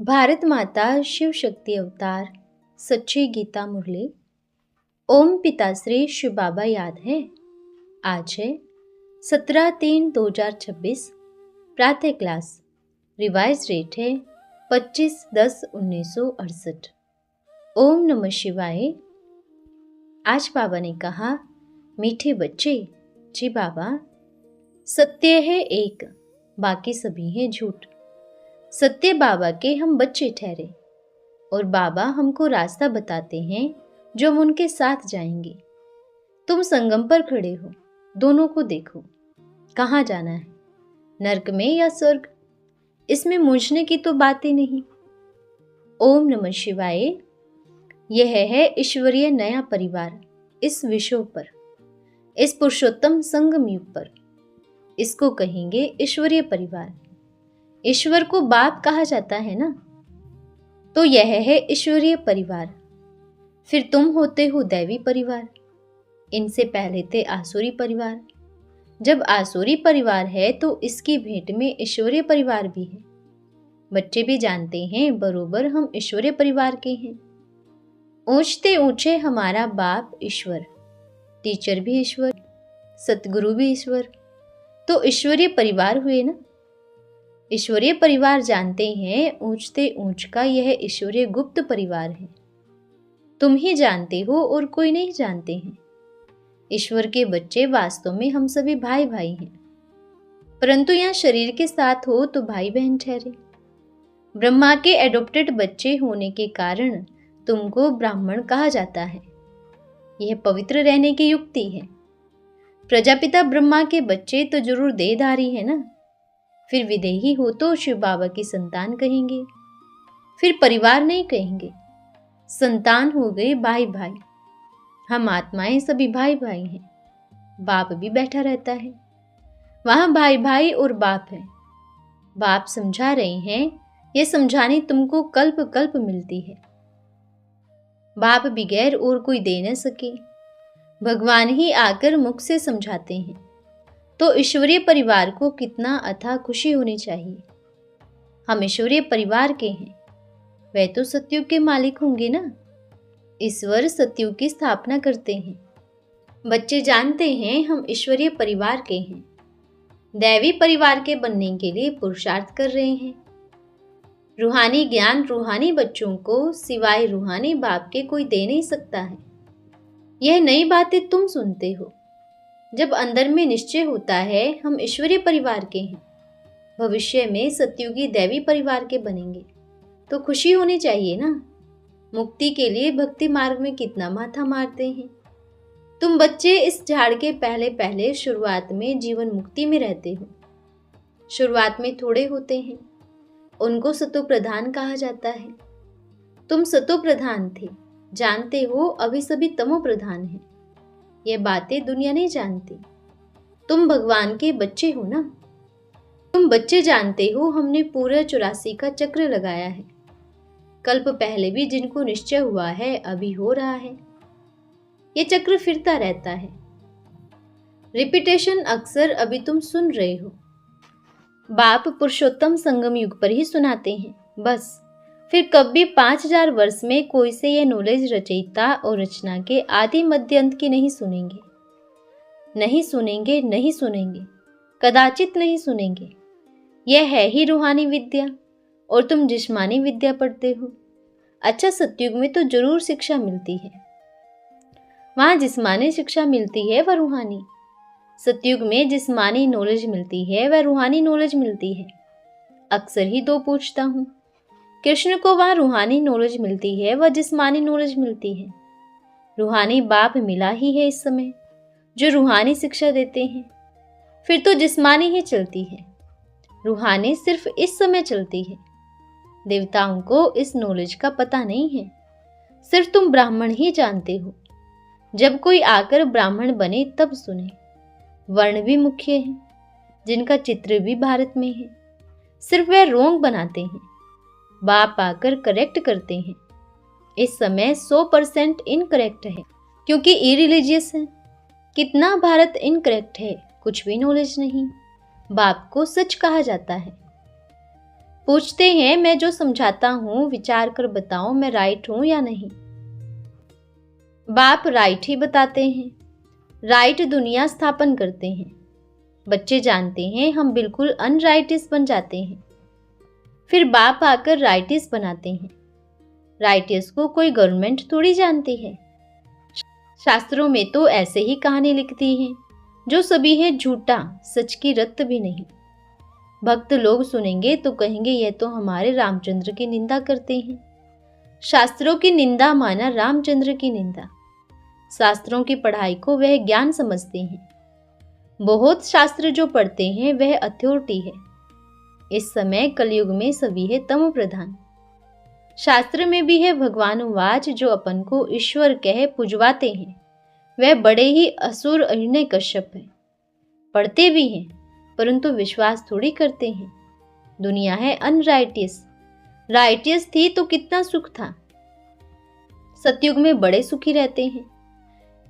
भारत माता शिव शक्ति अवतार सच्ची गीता मुरली। ओम पिताश्री शिव बाबा याद है। आज है 17/3/2026। प्रातः क्लास। रिवाइज रेट है 25/10/1968। ओम नमः शिवाय। आज बाबा ने कहा, मीठे बच्चे, जी बाबा, सत्य है एक, बाकी सभी है झूठ। सत्य बाबा के हम बच्चे ठहरे और बाबा हमको रास्ता बताते हैं जो हम उनके साथ जाएंगे। तुम संगम पर खड़े हो, दोनों को देखो, कहाँ जाना है, नरक में या स्वर्ग? इसमें मूझने की तो बात ही नहीं। ओम नमः शिवाय। यह है ईश्वरीय नया परिवार इस विश्व पर, इस पुरुषोत्तम संगम युग पर। इसको कहेंगे ईश्वरीय परिवार। ईश्वर को बाप कहा जाता है ना, तो यह है ईश्वरीय परिवार। फिर तुम होते हो दैवी परिवार। इनसे पहले थे आसुरी परिवार। जब आसुरी परिवार है तो इसकी भेंट में ईश्वरीय परिवार भी है। बच्चे भी जानते हैं बरोबर हम ईश्वरीय परिवार के हैं। ऊंचते ऊंचे हमारा बाप ईश्वर, टीचर भी ईश्वर, सतगुरु भी ईश्वर, तो ईश्वरीय परिवार हुए ना। ईश्वरीय परिवार जानते हैं ऊंचते ऊंच का यह ईश्वरीय गुप्त परिवार है। तुम ही जानते हो और कोई नहीं जानते हैं। ईश्वर के बच्चे वास्तव में हम सभी भाई भाई हैं, परंतु यहाँ शरीर के साथ हो तो भाई बहन ठहरे। ब्रह्मा के एडॉप्टेड बच्चे होने के कारण तुमको ब्राह्मण कहा जाता है। यह पवित्र रहने की युक्ति है। प्रजापिता ब्रह्मा के बच्चे तो जरूर देहधारी है ना। फिर विदेही हो तो शिव बाबा की संतान कहेंगे, फिर परिवार नहीं कहेंगे। संतान हो गए भाई भाई। हम आत्माएं सभी भाई भाई हैं। बाप भी बैठा रहता है वहां, भाई भाई और बाप है। बाप समझा रहे हैं, यह समझाने तुमको कल्प कल्प मिलती है। बाप बगैर और कोई दे न सके, भगवान ही आकर मुख से समझाते हैं। तो ईश्वरीय परिवार को कितना अथाह खुशी होनी चाहिए। हम ईश्वरीय परिवार के हैं। वह तो सतयुग के मालिक होंगे ना। ईश्वर सतयुग की स्थापना करते हैं। बच्चे जानते हैं हम ईश्वरीय परिवार के हैं। दैवी परिवार के बनने के लिए पुरुषार्थ कर रहे हैं। रूहानी ज्ञान रूहानी बच्चों को सिवाय रूहानी बाप के कोई दे नहीं सकता है। यह नई बातें तुम सुनते हो। जब अंदर में निश्चय होता है हम ईश्वरीय परिवार के हैं, भविष्य में सतयुगी दैवी परिवार के बनेंगे, तो खुशी होनी चाहिए ना। मुक्ति के लिए भक्ति मार्ग में कितना माथा मारते हैं। तुम बच्चे इस झाड़ के पहले पहले शुरुआत में जीवन मुक्ति में रहते हो। शुरुआत में थोड़े होते हैं, उनको सतो प्रधान कहा जाता है। तुम सतो प्रधान थे, जानते हो अभी सभी तमो प्रधान हैं। ये बातें दुनिया नहीं जानती। तुम भगवान के बच्चे हो ना। तुम बच्चे जानते हो हमने पूरा 84 का चक्र लगाया है। कल्प पहले भी जिनको निश्चय हुआ है अभी हो रहा है। ये चक्र फिरता रहता है। रिपीटेशन अक्सर अभी तुम सुन रहे हो। बाप पुरुषोत्तम संगम युग पर ही सुनाते हैं बस। फिर कभी 5000 वर्ष में कोई से यह नॉलेज रचयिता और रचना के आदि मध्य अंत की नहीं सुनेंगे। नहीं सुनेंगे, नहीं सुनेंगे, कदाचित नहीं सुनेंगे। यह है ही रूहानी विद्या और तुम जिस्मानी विद्या पढ़ते हो। अच्छा, सतयुग में तो जरूर शिक्षा मिलती है। वहां जिस्मानी शिक्षा मिलती है व रूहानी। सतयुग में जिस्मानी नॉलेज मिलती है व रूहानी नॉलेज मिलती है। अक्सर ही दो पूछता हूँ। कृष्ण को वहाँ रूहानी नॉलेज मिलती है व जिस्मानी नॉलेज मिलती है। रूहानी बाप मिला ही है इस समय जो रूहानी शिक्षा देते हैं। फिर तो जिस्मानी ही चलती है, रूहानी सिर्फ इस समय चलती है। देवताओं को इस नॉलेज का पता नहीं है, सिर्फ तुम ब्राह्मण ही जानते हो। जब कोई आकर ब्राह्मण बने तब सुने। वर्ण भी मुख्य है, जिनका चित्र भी भारत में है। सिर्फ वह रोंग बनाते हैं, बाप आकर करेक्ट करते हैं। इस समय 100% इनकरेक्ट है क्योंकि इरिलीजियस है। कितना भारत इनकरेक्ट है, कुछ भी नॉलेज नहीं। बाप को सच कहा जाता है। पूछते हैं मैं जो समझाता हूँ विचार कर बताओ मैं राइट हूँ या नहीं। बाप राइट ही बताते हैं, राइट दुनिया स्थापन करते हैं। बच्चे जानते हैं हम बिल्कुल अनराइटिस बन जाते हैं। फिर बाप आकर राइटिस बनाते हैं। राइटिस को कोई गवर्नमेंट थोड़ी जानती है। शास्त्रों में तो ऐसे ही कहानी लिखती हैं जो सभी है झूठा, सच की रत्त भी नहीं। भक्त लोग सुनेंगे तो कहेंगे यह तो हमारे रामचंद्र की निंदा करते हैं। शास्त्रों की निंदा माना रामचंद्र की निंदा। शास्त्रों की पढ़ाई को वह ज्ञान समझते हैं। बहुत शास्त्र जो पढ़ते हैं वह अथॉरिटी है। इस समय कलयुग में सभी है तम प्रधान। शास्त्र में भी है भगवान वाच जो अपन को ईश्वर कह पुजवाते हैं। वह बड़े ही असुर हिरण्य कश्यप है। पढ़ते भी हैं परंतु विश्वास थोड़ी करते हैं। दुनिया है अनराइटियस। राइटियस थी तो कितना सुख था। सतयुग में बड़े सुखी रहते हैं।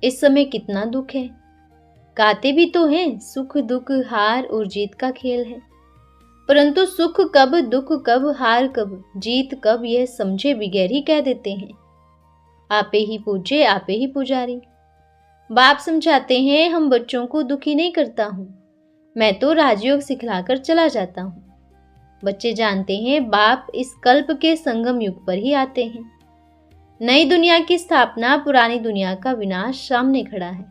इस समय कितना दुख है। गाते भी तो हैं सुख दुख हार और जीत का खेल है, परंतु सुख कब दुख कब हार कब जीत कब यह समझे बगैर ही कह देते हैं। आपे ही पूजे आपे ही पुजारी। बाप समझाते हैं हम बच्चों को दुखी नहीं करता हूँ, मैं तो राजयोग सिखलाकर चला जाता हूँ। बच्चे जानते हैं बाप इस कल्प के संगम युग पर ही आते हैं। नई दुनिया की स्थापना, पुरानी दुनिया का विनाश सामने खड़ा है।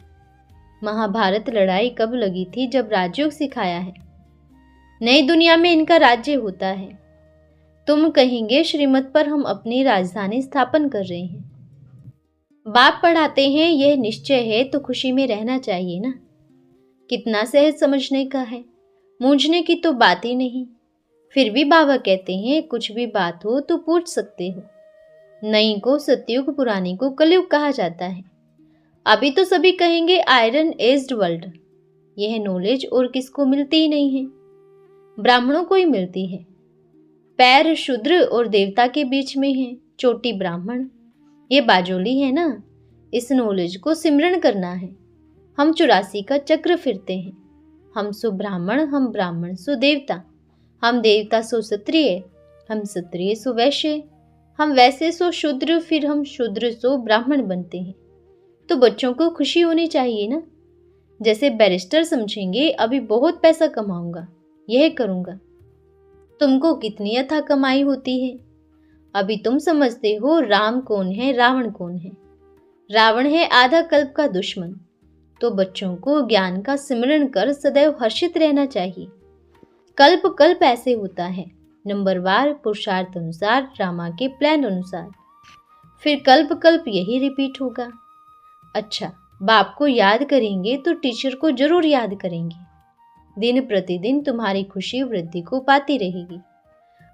महाभारत लड़ाई कब लगी थी? जब राजयोग सिखाया है। नई दुनिया में इनका राज्य होता है। तुम कहेंगे श्रीमत पर हम अपनी राजधानी स्थापन कर रहे हैं। बाप पढ़ाते हैं यह निश्चय है तो खुशी में रहना चाहिए ना। कितना सहज समझने का है, मूंझने की तो बात ही नहीं। फिर भी बाबा कहते हैं कुछ भी बात हो तो पूछ सकते हो। नई को सतयुग, पुरानी को कलयुग कहा जाता है। अभी तो सभी कहेंगे आयरन एज्ड वर्ल्ड। यह नॉलेज और किसको मिलती ही नहीं है, ब्राह्मणों को ही मिलती है। पैर शूद्र और देवता के बीच में है, चोटी ब्राह्मण। ये बाजोली है ना। इस नॉलेज को सिमरण करना है। हम 84 का चक्र फिरते हैं। हम सो ब्राह्मण, हम ब्राह्मण सो देवता, हम देवता सो क्षत्रिय, हम क्षत्रिय सो वैश्य, हम वैसे सो शूद्र, फिर हम शूद्र सो ब्राह्मण बनते हैं। तो बच्चों को खुशी होनी चाहिए ना। जैसे बैरिस्टर समझेंगे अभी बहुत पैसा कमाऊंगा, यह करूंगा। तुमको कितनी अथाह कमाई होती है। अभी तुम समझते हो राम कौन है, रावण कौन है। रावण है आधा कल्प का दुश्मन। तो बच्चों को ज्ञान का सिमरण कर सदैव हर्षित रहना चाहिए। कल्प कल्प ऐसे होता है, नंबरवार पुरुषार्थ अनुसार, ड्रामा के प्लान अनुसार। फिर कल्प कल्प यही रिपीट होगा। अच्छा, बाप को याद करेंगे तो टीचर को जरूर याद करेंगे। दिन प्रतिदिन तुम्हारी खुशी वृद्धि को पाती रहेगी।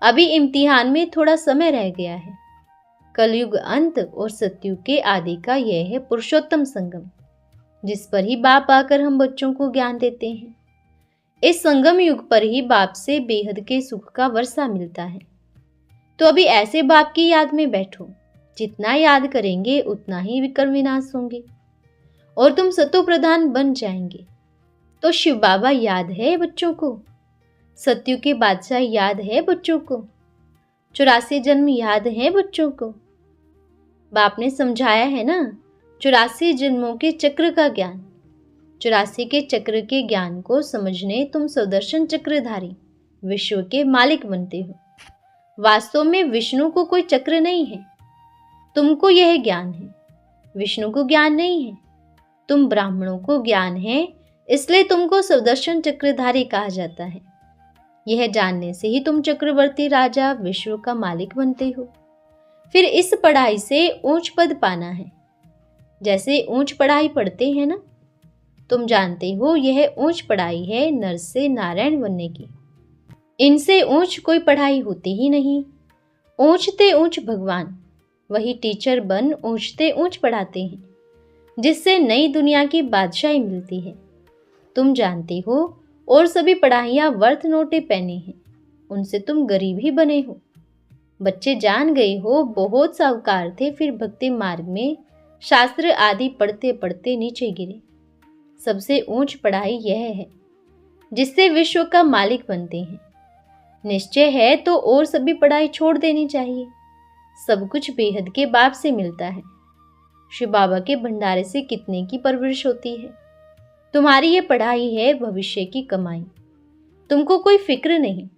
अभी इम्तिहान में थोड़ा समय रह गया है। कलयुग अंत और सतयुग के आदि का यह है पुरुषोत्तम संगम, जिस पर ही बाप आकर हम बच्चों को ज्ञान देते हैं। इस संगम युग पर ही बाप से बेहद के सुख का वर्षा मिलता है। तो अभी ऐसे बाप की याद में बैठो। जितना याद करेंगे उतना ही विकर्म विनाश होंगे और तुम सतो प्रधान बन जाएंगे। तो शिव बाबा याद है बच्चों को, सत्यु के बादशाह याद है बच्चों को, 84 जन्म याद है बच्चों को। बाप ने समझाया है ना 84 जन्मों के चक्र का ज्ञान। 84 के चक्र के ज्ञान को समझने तुम सुदर्शन चक्रधारी विश्व के मालिक बनते हो। वास्तव में विष्णु को कोई चक्र नहीं है, तुमको यह ज्ञान है। विष्णु को ज्ञान नहीं है, तुम ब्राह्मणों को ज्ञान है, इसलिए तुमको सुदर्शन चक्रधारी कहा जाता है। यह जानने से ही तुम चक्रवर्ती राजा विश्व का मालिक बनते हो। फिर इस पढ़ाई से ऊंच पद पाना है। जैसे ऊंच पढ़ाई पढ़ते हैं ना, तुम जानते हो यह ऊंच पढ़ाई है नर से नारायण बनने की। इनसे ऊंच कोई पढ़ाई होती ही नहीं। ऊंचते ऊंच भगवान, वही टीचर बन ऊंचते ऊंच पढ़ाते हैं, जिससे नई दुनिया की बादशाही मिलती है। तुम जानते हो और सभी पढ़ाइयाँ वर्थ नोटे पहने हैं, उनसे तुम गरीब ही बने हो। बच्चे जान गए हो बहुत साहूकार थे, फिर भक्ति मार्ग में शास्त्र आदि पढ़ते पढ़ते नीचे गिरे। सबसे ऊंच पढ़ाई यह है जिससे विश्व का मालिक बनते हैं। निश्चय है तो और सभी पढ़ाई छोड़ देनी चाहिए। सब कुछ बेहद के बाप से मिलता है। शिव बाबा के भंडारे से कितने की परवरिश होती है। तुम्हारी ये पढ़ाई है भविष्य की कमाई। तुमको कोई फिक्र नहीं।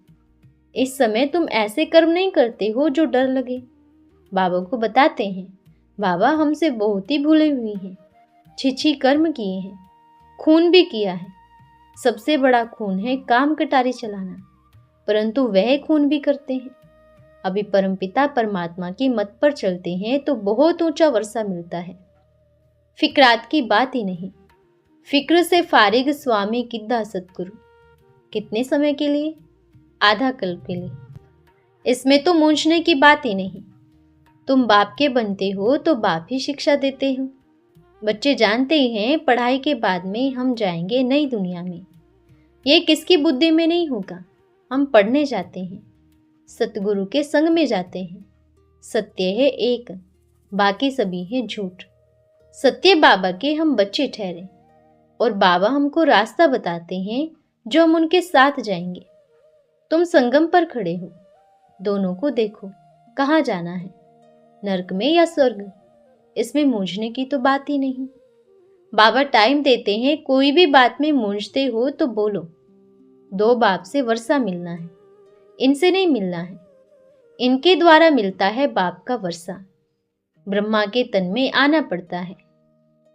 इस समय तुम ऐसे कर्म नहीं करते हो जो डर लगे। बाबा को बताते हैं, बाबा हमसे बहुत ही भूले हुए हैं, छिछी कर्म किए हैं, खून भी किया है। सबसे बड़ा खून है काम कटारी चलाना, परंतु वह खून भी करते हैं। अभी परमपिता परमात्मा की मत पर चलते हैं तो बहुत ऊंचा वर्षा मिलता है। फिक्रात की बात ही नहीं। फिक्र से फारिग स्वामी किद्दा सतगुरु। कितने समय के लिए? आधा कल्प के लिए। इसमें तो मूंझने की बात ही नहीं। तुम बाप के बनते हो तो बाप ही शिक्षा देते हो। बच्चे जानते हैं पढ़ाई के बाद में हम जाएंगे नई दुनिया में। ये किसकी बुद्धि में नहीं होगा। हम पढ़ने जाते हैं, सतगुरु के संग में जाते हैं। सत्य है एक, बाकी सभी है झूठ। सत्य बाबा के हम बच्चे ठहरे और बाबा हमको रास्ता बताते हैं जो हम उनके साथ जाएंगे। तुम संगम पर खड़े हो, दोनों को देखो, कहाँ जाना है, नरक में या स्वर्ग? इसमें मूंझने की तो बात ही नहीं। बाबा टाइम देते हैं, कोई भी बात में मूंझते हो तो बोलो। दो बाप से वर्षा मिलना है, इनसे नहीं मिलना है। इनके द्वारा मिलता है बाप का वर्षा। ब्रह्मा के तन में आना पड़ता है,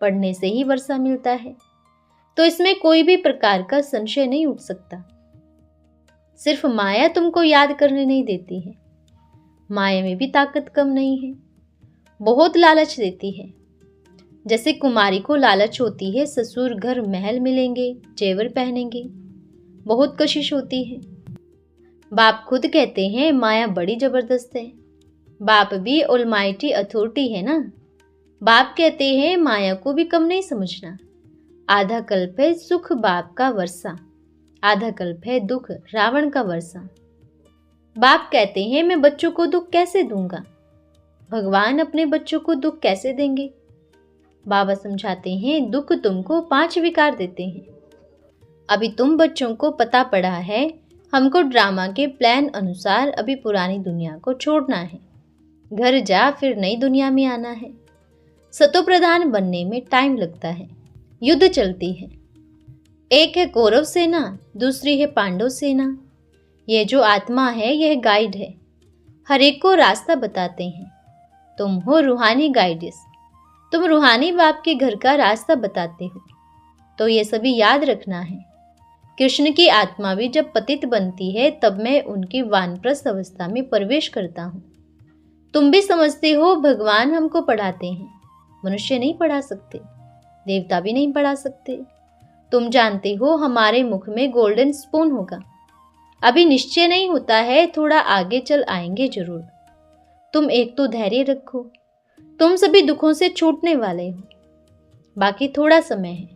पढ़ने से ही वर्षा मिलता है। तो इसमें कोई भी प्रकार का संशय नहीं उठ सकता। सिर्फ माया तुमको याद करने नहीं देती है। माया में भी ताकत कम नहीं है, बहुत लालच देती है। जैसे कुमारी को लालच होती है ससुर घर महल मिलेंगे, जेवर पहनेंगे, बहुत कशिश होती है। बाप खुद कहते हैं माया बड़ी जबरदस्त है। बाप भी ऑलमाइटी अथॉरिटी है ना। बाप कहते हैं माया को भी कम नहीं समझना। आधा कल्प है सुख बाप का वर्षा, आधा कल्प है दुख रावण का वर्षा। बाप कहते हैं मैं बच्चों को दुख कैसे दूंगा, भगवान अपने बच्चों को दुख कैसे देंगे। बाबा समझाते हैं दुख तुमको 5 विकार देते हैं। अभी तुम बच्चों को पता पड़ा है हमको ड्रामा के प्लान अनुसार अभी पुरानी दुनिया को छोड़ना है, घर जा फिर नई दुनिया में आना है। सतो प्रधान बनने में टाइम लगता है, युद्ध चलती है। एक है कौरव सेना, दूसरी है पांडव सेना। यह जो आत्मा है यह गाइड है, हर एक को रास्ता बताते हैं। तुम हो रूहानी गाइडेस, तुम रूहानी बाप के घर का रास्ता बताते हो। तो ये सभी याद रखना है। कृष्ण की आत्मा भी जब पतित बनती है तब मैं उनकी वानप्रस्थ अवस्था में प्रवेश करता हूँ। तुम भी समझते हो भगवान हमको पढ़ाते हैं, मनुष्य नहीं पढ़ा सकते, देवता भी नहीं पढ़ा सकते। तुम जानते हो हमारे मुख में गोल्डन स्पून होगा। अभी निश्चय नहीं होता है, थोड़ा आगे चल आएंगे जरूर। तुम एक तो धैर्य रखो, तुम सभी दुखों से छूटने वाले हो, बाकी थोड़ा समय है।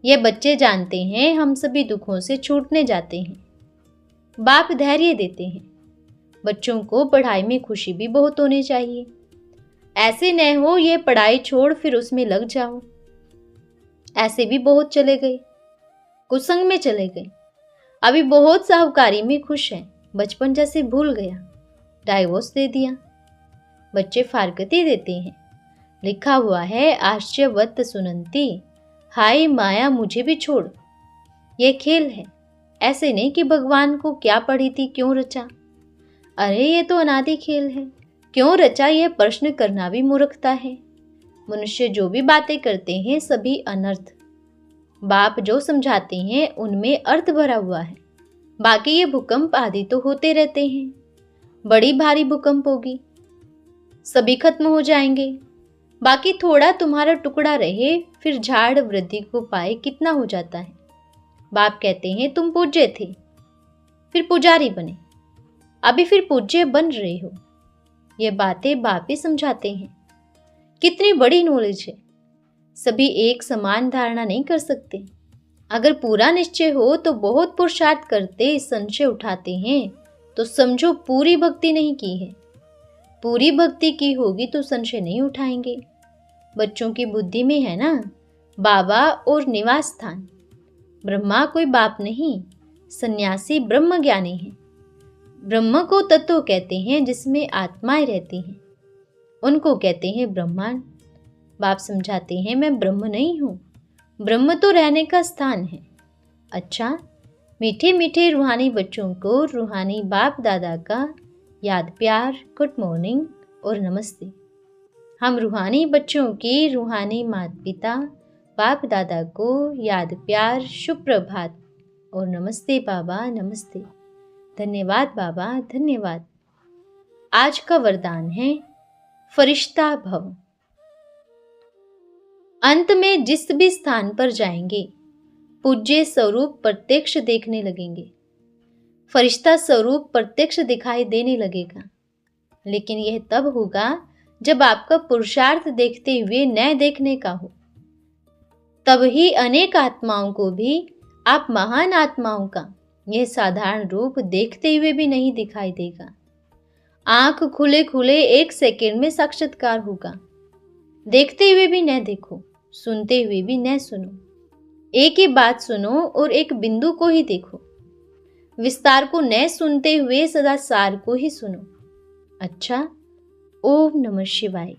ये बच्चे जानते हैं हम सभी दुखों से छूटने जाते हैं। बाप धैर्य देते हैं। बच्चों को पढ़ाई में खुशी भी बहुत होनी चाहिए। ऐसे न हो ये पढ़ाई छोड़ फिर उसमें लग जाओ। ऐसे भी बहुत चले गए, कुसंग में चले गए। अभी बहुत साहूकारी में खुश हैं, बचपन जैसे भूल गया, डाइवोर्स दे दिया। बच्चे फारकती देते हैं, लिखा हुआ है आश्चर्यवत सुनंती, हाय माया मुझे भी छोड़। ये खेल है, ऐसे नहीं कि भगवान को क्या पढ़ी थी क्यों रचा। अरे ये तो अनादि खेल है, क्यों रचा यह प्रश्न करना भी मूर्खता है। मनुष्य जो भी बातें करते हैं सभी अनर्थ। बाप जो समझाते हैं उनमें अर्थ भरा हुआ है। बाकी ये भूकंप आदि तो होते रहते हैं, बड़ी भारी भूकंप होगी, सभी खत्म हो जाएंगे। बाकी थोड़ा तुम्हारा टुकड़ा रहे, फिर झाड़ वृद्धि को पाए कितना हो जाता है। बाप कहते हैं तुम पूज्य थे, फिर पुजारी बने, अभी फिर पूज्य बन रहे हो। ये बातें बाप ही समझाते हैं। कितनी बड़ी नॉलेज है। सभी एक समान धारणा नहीं कर सकते। अगर पूरा निश्चय हो तो बहुत पुरुषार्थ करते संशय उठाते हैं तो समझो पूरी भक्ति नहीं की है। पूरी भक्ति की होगी तो संशय नहीं उठाएंगे। बच्चों की बुद्धि में है ना बाबा और निवास स्थान। ब्रह्मा कोई बाप नहीं, सन्यासी ब्रह्म ज्ञानी है। ब्रह्म को तत्व कहते हैं जिसमें आत्माएं रहती हैं, उनको कहते हैं ब्रह्मांड। बाप समझाते हैं मैं ब्रह्म नहीं हूँ, ब्रह्म तो रहने का स्थान है। अच्छा, मीठे मीठे रूहानी बच्चों को रूहानी बाप दादा का याद प्यार, गुड मॉर्निंग और नमस्ते। हम रूहानी बच्चों की रूहानी माता पिता बाप दादा को याद प्यार, शुभ प्रभात और नमस्ते बाबा, नमस्ते। धन्यवाद बाबा, धन्यवाद। आज का वरदान है फरिश्ता भव। अंत में जिस भी स्थान पर जाएंगे पूज्य स्वरूप प्रत्यक्ष देखने लगेंगे, फरिश्ता स्वरूप प्रत्यक्ष दिखाई देने लगेगा। लेकिन यह तब होगा जब आपका पुरुषार्थ देखते हुए न देखने का हो। तब ही अनेक आत्माओं को भी आप महान आत्माओं का यह साधारण रूप देखते हुए भी नहीं दिखाई देगा। आंख खुले खुले 1 सेकेंड में साक्षात्कार होगा। देखते हुए भी न देखो, सुनते हुए भी न सुनो। एक ही बात सुनो और एक बिंदु को ही देखो। विस्तार को न सुनते हुए सदा सार को ही सुनो। अच्छा, ओम नमः शिवाय।